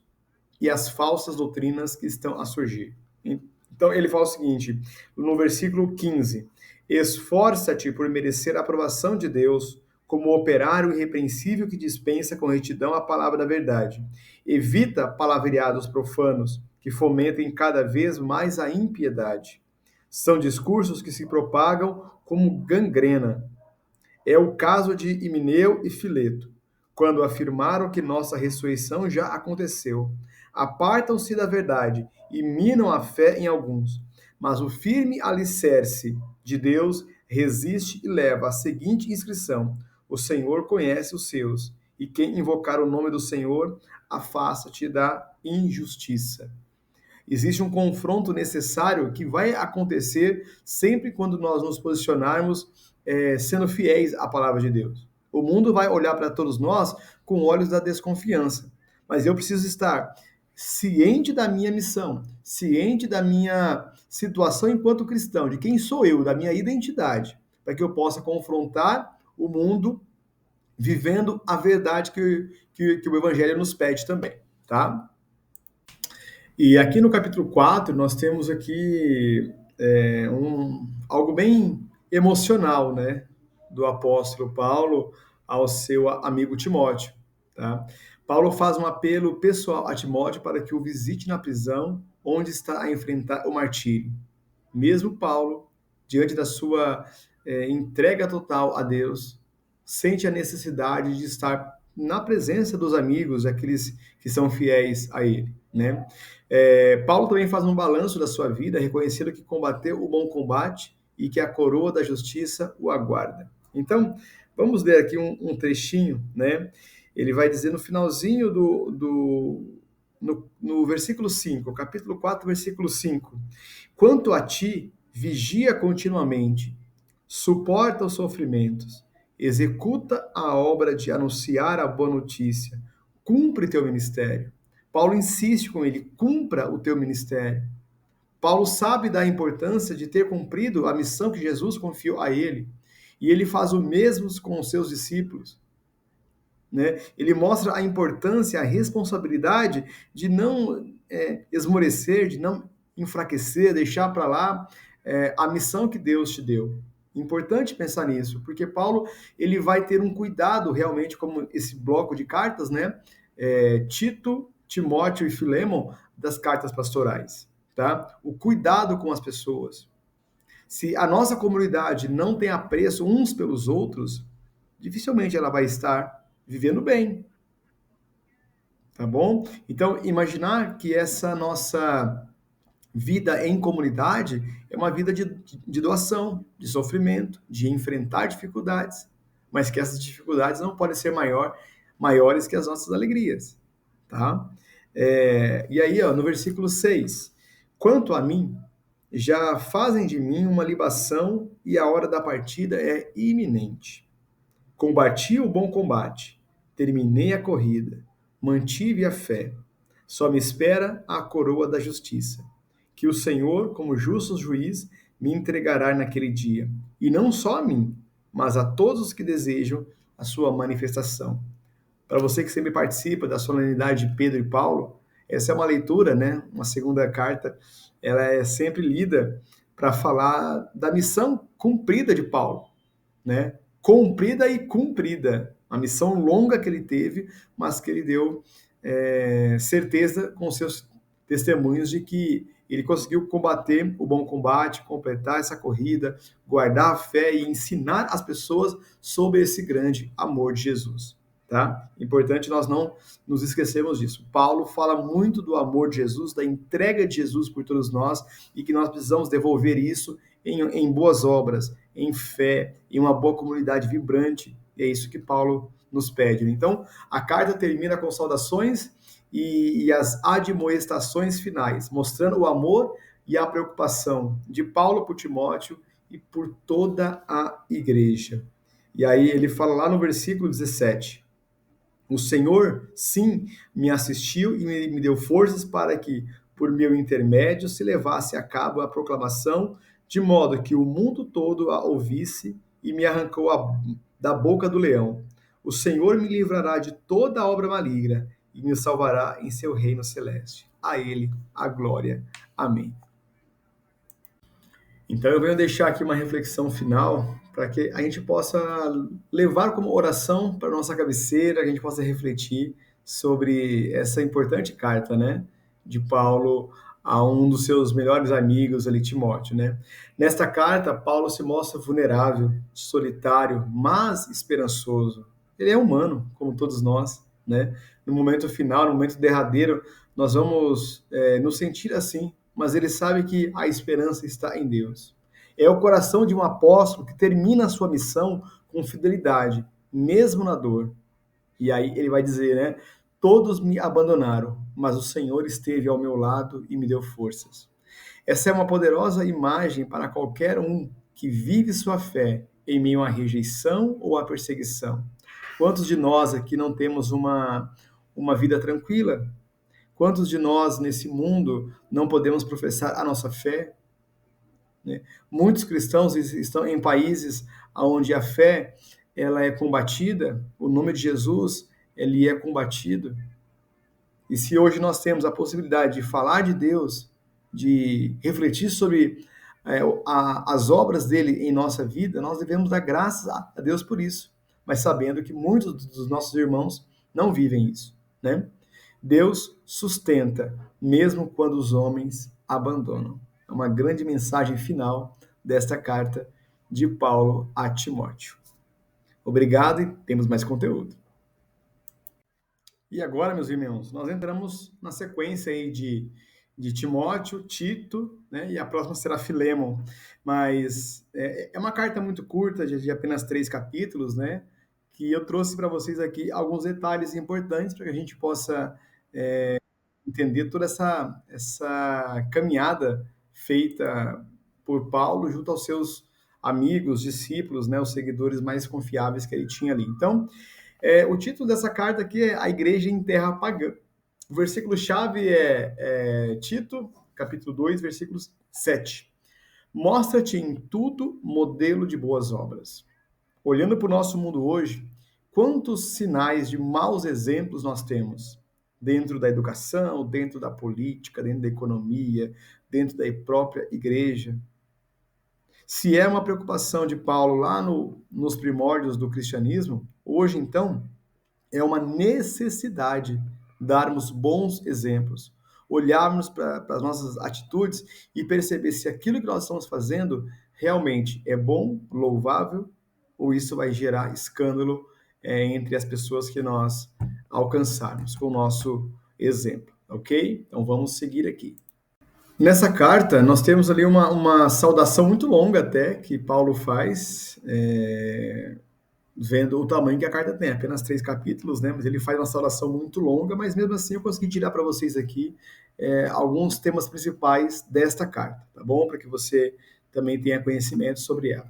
e as falsas doutrinas que estão a surgir. Então ele fala o seguinte, no versículo 15: esforça-te por merecer a aprovação de Deus como operário irrepreensível que dispensa com retidão a palavra da verdade. Evita palavreados profanos que fomentem cada vez mais a impiedade. São discursos que se propagam como gangrena. É o caso de Himeneu e Fileto, quando afirmaram que nossa ressurreição já aconteceu. Apartam-se da verdade e minam a fé em alguns. Mas o firme alicerce de Deus resiste e leva a seguinte inscrição: o Senhor conhece os seus, e quem invocar o nome do Senhor, afasta-te da injustiça. Existe um confronto necessário que vai acontecer sempre quando nós nos posicionarmos sendo fiéis à palavra de Deus. O mundo vai olhar para todos nós com olhos da desconfiança, mas eu preciso estar ciente da minha missão, ciente da minha situação enquanto cristão, de quem sou eu, da minha identidade, para que eu possa confrontar o mundo vivendo a verdade que o Evangelho nos pede também, tá? E aqui no capítulo 4, nós temos aqui algo bem emocional, né, do apóstolo Paulo ao seu amigo Timóteo. Tá? Paulo faz um apelo pessoal a Timóteo para que o visite na prisão onde está a enfrentar o martírio. Mesmo Paulo, diante da sua entrega total a Deus, sente a necessidade de estar na presença dos amigos, aqueles que são fiéis a ele, né? Paulo também faz um balanço da sua vida, reconhecendo que combateu o bom combate e que a coroa da justiça o aguarda. Então, vamos ler aqui um trechinho, né? Ele vai dizer no finalzinho no versículo 5, capítulo 4, versículo 5: quanto a ti, vigia continuamente, suporta os sofrimentos, executa a obra de anunciar a boa notícia, cumpre teu ministério. Paulo insiste com ele, cumpra o teu ministério. Paulo sabe da importância de ter cumprido a missão que Jesus confiou a ele, e ele faz o mesmo com os seus discípulos. Né? Ele mostra a importância, a responsabilidade de não esmorecer, de não enfraquecer, deixar para lá a missão que Deus te deu. Importante pensar nisso, porque Paulo ele vai ter um cuidado realmente, como esse bloco de cartas, né? Tito, Timóteo e Filemon, das cartas pastorais. Tá? O cuidado com as pessoas. Se a nossa comunidade não tem apreço uns pelos outros, dificilmente ela vai estar vivendo bem. Tá bom? Então, imaginar que essa nossa vida em comunidade é uma vida de doação, de sofrimento, de enfrentar dificuldades, mas que essas dificuldades não podem ser maiores que as nossas alegrias, tá? E aí, ó, no versículo 6, quanto a mim, já fazem de mim uma libação e a hora da partida é iminente. Combati o bom combate, terminei a corrida, mantive a fé. Só me espera a coroa da justiça, que o Senhor, como justo juiz, me entregará naquele dia, e não só a mim, mas a todos os que desejam a sua manifestação. Para você que sempre participa da solenidade de Pedro e Paulo, essa é uma leitura, né? Uma segunda carta, ela é sempre lida para falar da missão cumprida de Paulo, né? Cumprida e cumprida. A missão longa que ele teve, mas que ele deu certeza com seus testemunhos de que ele conseguiu combater o bom combate, completar essa corrida, guardar a fé e ensinar as pessoas sobre esse grande amor de Jesus. tá? Importante nós não nos esquecermos disso. Paulo fala muito do amor de Jesus, da entrega de Jesus por todos nós e que nós precisamos devolver isso em boas obras, em fé, em uma boa comunidade vibrante. E é isso que Paulo nos pede. Então, a carta termina com saudações e as admoestações finais, mostrando o amor e a preocupação de Paulo por Timóteo e por toda a igreja. E aí ele fala lá no versículo 17: o Senhor, sim, me assistiu e me deu forças para que, por meu intermédio, se levasse a cabo a proclamação, de modo que o mundo todo a ouvisse, e me arrancou da boca do leão. O Senhor me livrará de toda obra maligna e me salvará em seu reino celeste. A ele a glória. Amém. Então eu venho deixar aqui uma reflexão final para que a gente possa levar como oração para nossa cabeceira, que a gente possa refletir sobre essa importante carta, né, de Paulo a um dos seus melhores amigos ali, Timóteo, né? Nesta carta, Paulo se mostra vulnerável, solitário, mas esperançoso. Ele é humano, como todos nós, né? No momento final, no momento derradeiro, nós vamos nos sentir assim, mas ele sabe que a esperança está em Deus. É o coração de um apóstolo que termina a sua missão com fidelidade, mesmo na dor. E aí ele vai dizer, né? Todos me abandonaram, mas o Senhor esteve ao meu lado e me deu forças. Essa é uma poderosa imagem para qualquer um que vive sua fé em meio à rejeição ou à perseguição. Quantos de nós aqui não temos uma vida tranquila? Quantos de nós nesse mundo não podemos professar a nossa fé? Né? Muitos cristãos estão em países onde a fé ela é combatida, o nome de Jesus ele é combatido. E se hoje nós temos a possibilidade de falar de Deus, de refletir sobre as obras dele em nossa vida, nós devemos dar graças a Deus por isso, mas sabendo que muitos dos nossos irmãos não vivem isso, né? Deus sustenta, mesmo quando os homens abandonam. É uma grande mensagem final desta carta de Paulo a Timóteo. Obrigado e temos mais conteúdo. E agora, meus irmãos, nós entramos na sequência aí de Timóteo, Tito, né? E a próxima será Filemon. Mas é uma carta muito curta, de apenas 3 capítulos, né? Que eu trouxe para vocês aqui alguns detalhes importantes para que a gente possa entender toda essa caminhada feita por Paulo junto aos seus amigos, discípulos, né? Os seguidores mais confiáveis que ele tinha ali. Então, o título dessa carta aqui é A Igreja em Terra Pagã. O versículo-chave é Tito, capítulo 2, versículos 7. Mostra-te em tudo modelo de boas obras. Olhando para o nosso mundo hoje, quantos sinais de maus exemplos nós temos? Dentro da educação, dentro da política, dentro da economia, dentro da própria igreja. Se é uma preocupação de Paulo lá nos primórdios do cristianismo, hoje, então, é uma necessidade darmos bons exemplos, olharmos para as nossas atitudes e perceber se aquilo que nós estamos fazendo realmente é bom, louvável, ou isso vai gerar escândalo entre as pessoas que nós alcançarmos com o nosso exemplo, ok? Então vamos seguir aqui. Nessa carta, nós temos ali uma saudação muito longa até, que Paulo faz, vendo o tamanho que a carta tem, apenas 3 capítulos, né? Mas ele faz uma saudação muito longa, mas mesmo assim eu consegui tirar para vocês aqui alguns temas principais desta carta, tá bom? Para que você também tenha conhecimento sobre ela.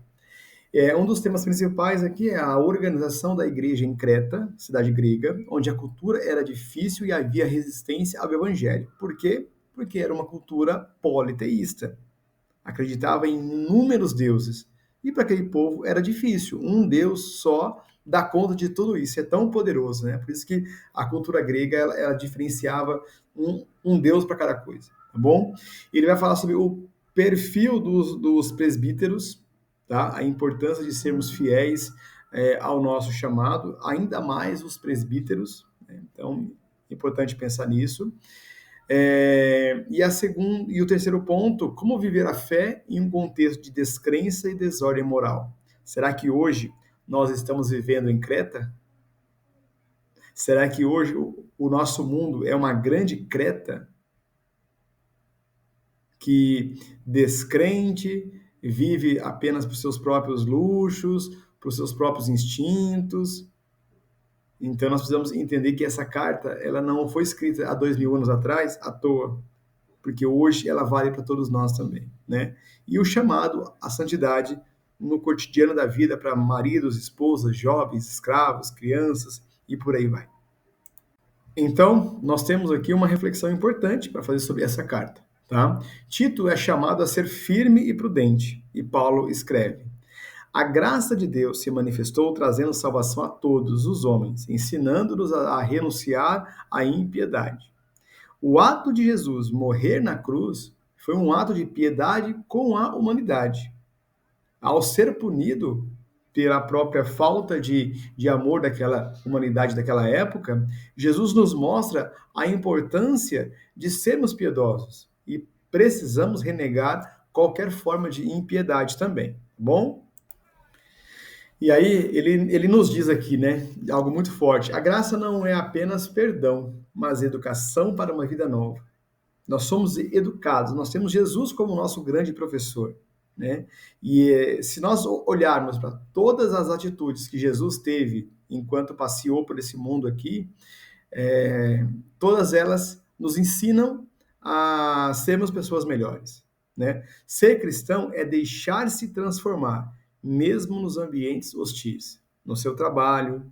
Um dos temas principais aqui é a organização da igreja em Creta, cidade grega, onde a cultura era difícil e havia resistência ao evangelho. Por quê? Porque era uma cultura politeísta. Acreditava em inúmeros deuses. E para aquele povo era difícil. Um Deus só dá conta de tudo isso. É tão poderoso, né? Por isso que a cultura grega ela diferenciava um Deus para cada coisa, tá bom? Ele vai falar sobre o perfil dos presbíteros, tá? A importância de sermos fiéis ao nosso chamado, ainda mais os presbíteros, né? Então, é importante pensar nisso. E o terceiro ponto, como viver a fé em um contexto de descrença e desordem moral? Será que hoje nós estamos vivendo em Creta? Será que hoje o nosso mundo é uma grande Creta que descrente, vive apenas para os seus próprios luxos, para os seus próprios instintos? Então nós precisamos entender que essa carta ela não foi escrita há 2000 anos atrás à toa, porque hoje ela vale para todos nós também, né? E o chamado à santidade no cotidiano da vida para maridos, esposas, jovens, escravos, crianças e por aí vai. Então, nós temos aqui uma reflexão importante para fazer sobre essa carta, tá? Tito é chamado a ser firme e prudente, e Paulo escreve: A graça de Deus se manifestou trazendo salvação a todos os homens, ensinando-nos a renunciar à impiedade. O ato de Jesus morrer na cruz foi um ato de piedade com a humanidade. Ao ser punido pela própria falta de amor daquela humanidade daquela época, Jesus nos mostra a importância de sermos piedosos e precisamos renegar qualquer forma de impiedade também, tá bom? E aí ele nos diz aqui, né, algo muito forte. A graça não é apenas perdão, mas educação para uma vida nova. Nós somos educados, nós temos Jesus como nosso grande professor, né? E se nós olharmos para todas as atitudes que Jesus teve enquanto passeou por esse mundo aqui, todas elas nos ensinam a sermos pessoas melhores, né? Ser cristão é deixar-se transformar, mesmo nos ambientes hostis, no seu trabalho.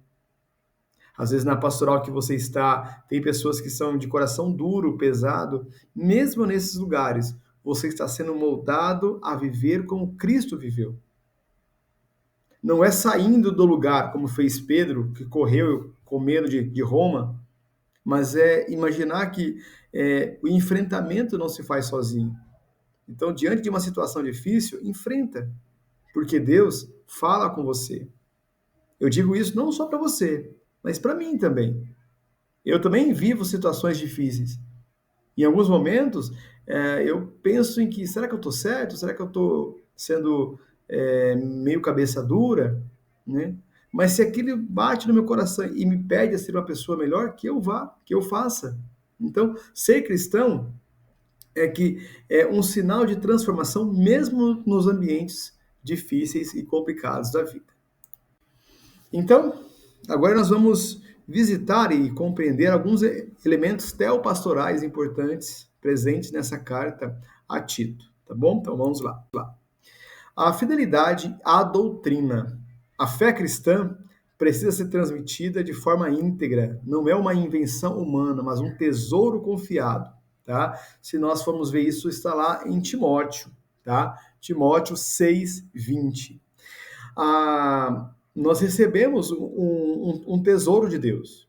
Às vezes na pastoral que você está, tem pessoas que são de coração duro, pesado. Mesmo nesses lugares, você está sendo moldado a viver como Cristo viveu. Não é saindo do lugar, como fez Pedro, que correu com medo de Roma, mas é imaginar que o enfrentamento não se faz sozinho. Então, diante de uma situação difícil, enfrenta, porque Deus fala com você. Eu digo isso não só para você, mas para mim também. Eu também vivo situações difíceis. Em alguns momentos, eu penso em que, será que eu estou certo? Será que eu estou sendo meio cabeça dura? Né? Mas se aquilo bate no meu coração e me pede a ser uma pessoa melhor, que eu vá, que eu faça. Então, ser cristão é um sinal de transformação mesmo nos ambientes difíceis e complicados da vida. Então, agora nós vamos visitar e compreender alguns elementos teopastorais importantes presentes nessa carta a Tito, tá bom? Então vamos lá. A fidelidade à doutrina. A fé cristã precisa ser transmitida de forma íntegra, não é uma invenção humana, mas um tesouro confiado, tá? Se nós formos ver isso, está lá em Timóteo, tá? Timóteo 6:20. Nós recebemos um tesouro de Deus.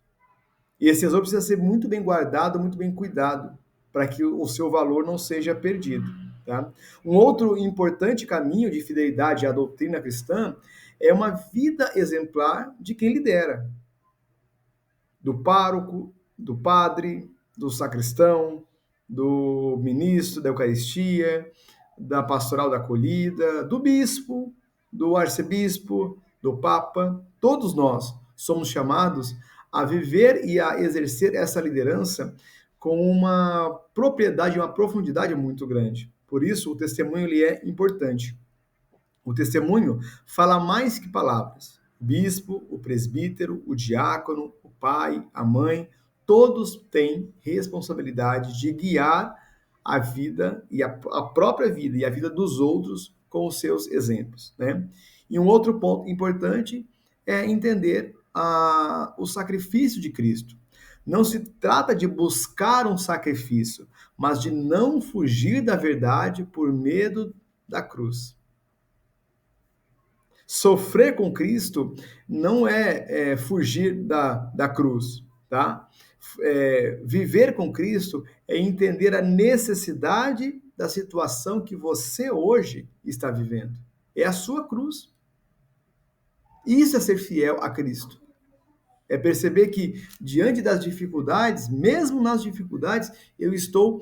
E esse tesouro precisa ser muito bem guardado, muito bem cuidado, para que o seu valor não seja perdido. Tá? Um outro importante caminho de fidelidade à doutrina cristã é uma vida exemplar de quem lidera. Do pároco, do padre, do sacristão, do ministro da Eucaristia, da pastoral da acolhida, do bispo, do arcebispo, do papa. Todos nós somos chamados a viver e a exercer essa liderança com uma propriedade, uma profundidade muito grande. Por isso, o testemunho ele é importante. O testemunho fala mais que palavras. O bispo, o presbítero, o diácono, o pai, a mãe, todos têm responsabilidade de guiar a vida e a própria vida e a vida dos outros com os seus exemplos, né? E um outro ponto importante é entender o sacrifício de Cristo. Não se trata de buscar um sacrifício, mas de não fugir da verdade por medo da cruz. Sofrer com Cristo não é fugir da cruz, tá? Viver com Cristo é entender a necessidade da situação que você hoje está vivendo. É a sua cruz. Isso é ser fiel a Cristo. É perceber que, diante das dificuldades, mesmo nas dificuldades, eu estou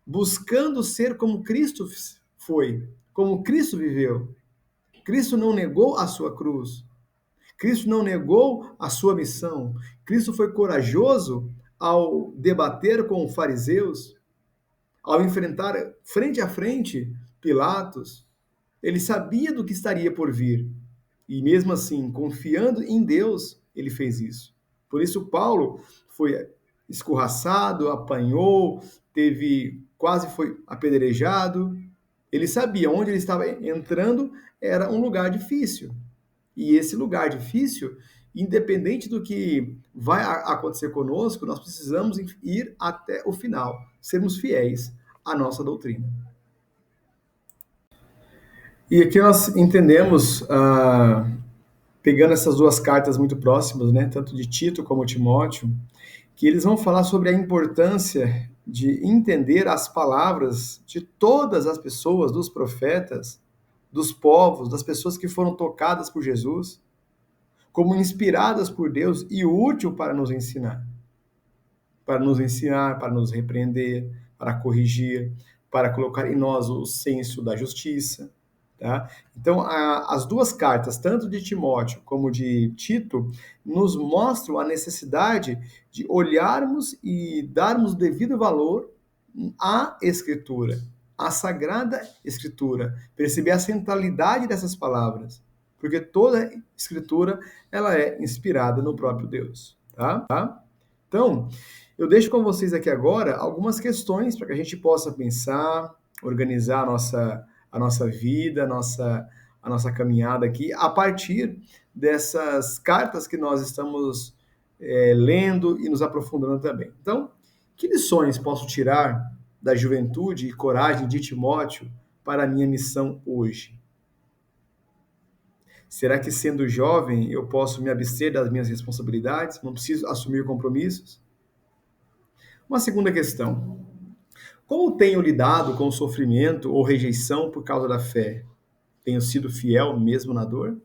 buscando ser como Cristo foi, como Cristo viveu. Cristo não negou a sua cruz. Cristo não negou a sua missão. Cristo foi corajoso ao debater com os fariseus, ao enfrentar frente a frente Pilatos. Ele sabia do que estaria por vir. E mesmo assim, confiando em Deus, ele fez isso. Por isso, Paulo foi escorraçado, apanhou, quase foi apedrejado. Ele sabia onde ele estava entrando era um lugar difícil. E esse lugar difícil, independente do que vai acontecer conosco, nós precisamos ir até o final, sermos fiéis à nossa doutrina. E aqui nós entendemos, pegando essas duas cartas muito próximas, né, tanto de Tito como Timóteo, que eles vão falar sobre a importância de entender as palavras de todas as pessoas, dos profetas, dos povos, das pessoas que foram tocadas por Jesus, como inspiradas por Deus e útil para nos ensinar. Para nos ensinar, para nos repreender, para corrigir, para colocar em nós o senso da justiça. Tá? Então, as duas cartas, tanto de Timóteo como de Tito, nos mostram a necessidade de olharmos e darmos devido valor à Escritura, à Sagrada Escritura, perceber a centralidade dessas palavras, porque toda Escritura ela é inspirada no próprio Deus. Tá? Então, eu deixo com vocês aqui agora algumas questões para que a gente possa pensar, organizar a nossa vida, a nossa caminhada aqui, a partir dessas cartas que nós estamos lendo e nos aprofundando também. Então, que lições posso tirar da juventude e coragem de Timóteo para a minha missão hoje? Será que, sendo jovem, eu posso me abster das minhas responsabilidades? Não preciso assumir compromissos? Uma segunda questão. Como tenho lidado com o sofrimento ou rejeição por causa da fé? Tenho sido fiel mesmo na dor?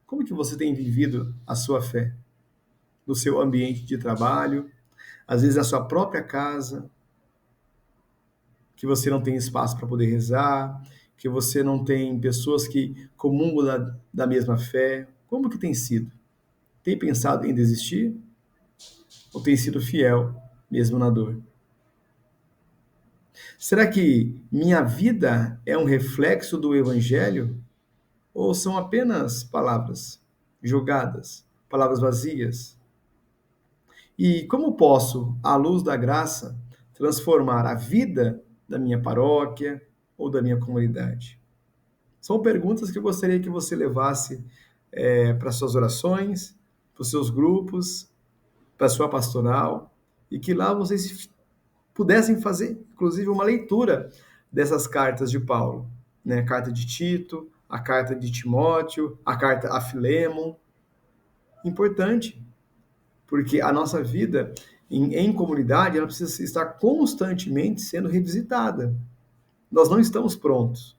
Como que você tem vivido a sua fé? No seu ambiente de trabalho, às vezes na sua própria casa, que você não tem espaço para poder rezar, que você não tem pessoas que comungam da mesma fé. Como que tem sido? Tem pensado em desistir? Ou tem sido fiel mesmo na dor? Será que minha vida é um reflexo do Evangelho? Ou são apenas palavras jogadas, palavras vazias? E como posso, à luz da graça, transformar a vida da minha paróquia ou da minha comunidade? São perguntas que eu gostaria que você levasse para suas orações, para os seus grupos, para a sua pastoral, e que lá vocês pudessem fazer, inclusive, uma leitura dessas cartas de Paulo, né? A carta de Tito, a carta de Timóteo, a carta a Filemon. Importante, porque a nossa vida em comunidade ela precisa estar constantemente sendo revisitada. Nós não estamos prontos.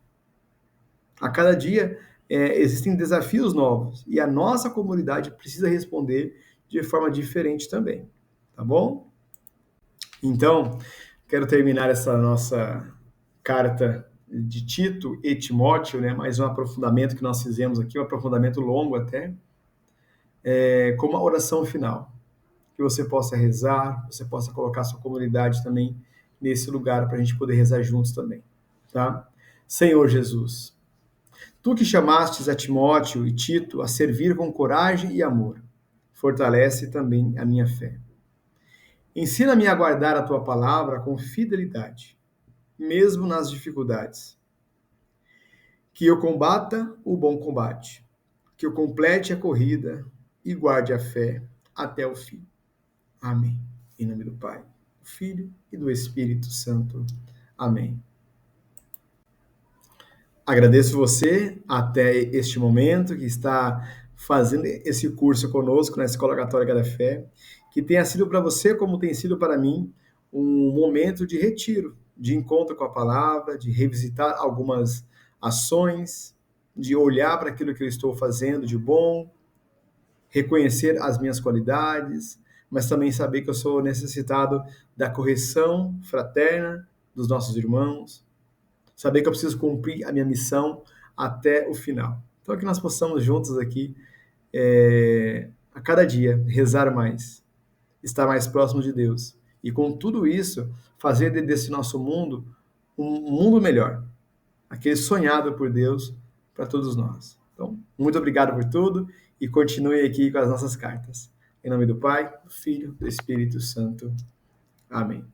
A cada dia existem desafios novos e a nossa comunidade precisa responder de forma diferente também, tá bom? Então, quero terminar essa nossa carta de Tito e Timóteo, né? Mais um aprofundamento que nós fizemos aqui, um aprofundamento longo até, com uma oração final. Que você possa rezar, você possa colocar sua comunidade também nesse lugar para a gente poder rezar juntos também, tá? Senhor Jesus, tu que chamastes a Timóteo e Tito a servir com coragem e amor, fortalece também a minha fé. Ensina-me a guardar a tua palavra com fidelidade, mesmo nas dificuldades. Que eu combata o bom combate, que eu complete a corrida e guarde a fé até o fim. Amém. Em nome do Pai, do Filho e do Espírito Santo. Amém. Agradeço você até este momento que está fazendo esse curso conosco na Escola Católica da Fé, que tenha sido para você, como tem sido para mim, um momento de retiro, de encontro com a palavra, de revisitar algumas ações, de olhar para aquilo que eu estou fazendo de bom, reconhecer as minhas qualidades, mas também saber que eu sou necessitado da correção fraterna dos nossos irmãos, saber que eu preciso cumprir a minha missão até o final. Então, que nós possamos juntos aqui a cada dia, rezar mais, estar mais próximo de Deus. E com tudo isso, fazer desse nosso mundo um mundo melhor, aquele sonhado por Deus para todos nós. Então, muito obrigado por tudo e continue aqui com as nossas cartas. Em nome do Pai, do Filho, do Espírito Santo. Amém.